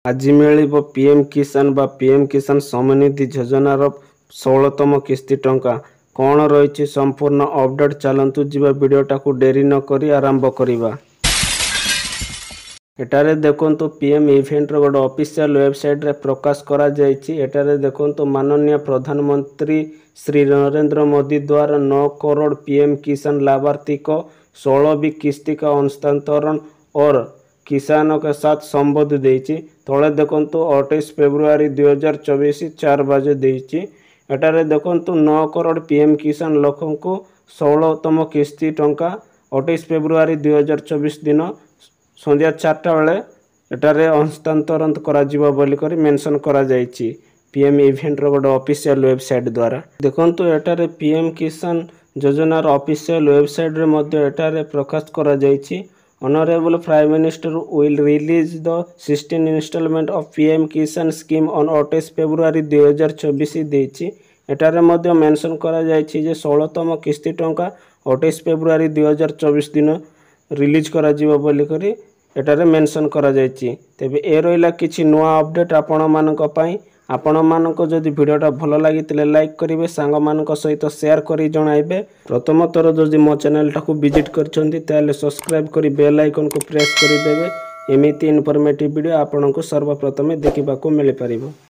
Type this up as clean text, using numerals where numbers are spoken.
आज मिलिब पीएम किसान बा पीएम किसान सम्मानिधि योजनार 16तम किस्ती टंका कौन रही संपूर्ण अपडेट चलतु जीवा वीडियोटा को डेरी न करी आरंभ करिबा। एटारे देखंतु पीएम इवेंट रो गोटे ऑफिशियल वेबसाइट रे प्रकाश करा जायछि। एटारे देखंतु माननीय प्रधानमंत्री श्री नरेंद्र मोदी द्वारा 9 करोड़ पीएम किसान लाभार्थी को 16वीं किस्ती का हस्तांतरण और किसानों के साथ संबोध देइछि। तले देखंतु 28 फेब्रुआरी 2024 4 बजे देइछि। एटारे देखंतु 9 करोड़ पीएम किसान लोकन को 16तम किस्ती टंका 28 फेब्रुआरी 2024 दिन संध्या 4टा बेले एटारे हस्तांतरण करा जिवो बोली करी मेंशन करा जायछि पीएम इवेंट रो गोटे ऑफिशियल वेबसाइट द्वारा। देखंतु एटारे पीएम किसान योजनार ऑफिशियल वेबसाइट रे मध्ये एटारे प्रकाश करा जायछि। Honorable Prime Minister will release the 16 installment of PM Kisan scheme on 28 February 2024 देछि। एटारे मध्ये मेंशन करा जायछि जे 16तम किस्ती टंका 28 फेब्रुआरी 2024 दिन रिलीज करा जिवो बोली करी एटारे मेंशन करा जायछि। तेबे ए रहिला किछि नुवा अपडेट आपण मानक पई। आपण मानक जदि वीडियोटा भल लागितिले लाइक करिवे, सांग मानक सहित शेयर करी जणाइबे। प्रथम थर जदि मो चैनल टाकू विजिट करछन्ती ताले सब्सक्राइब करी बेल आइकन को प्रेस करी देबे। एमिति इन्फॉर्मेटिव वीडियो आपनको सर्वप्रथमे देखिबाकू मिलि परिबो।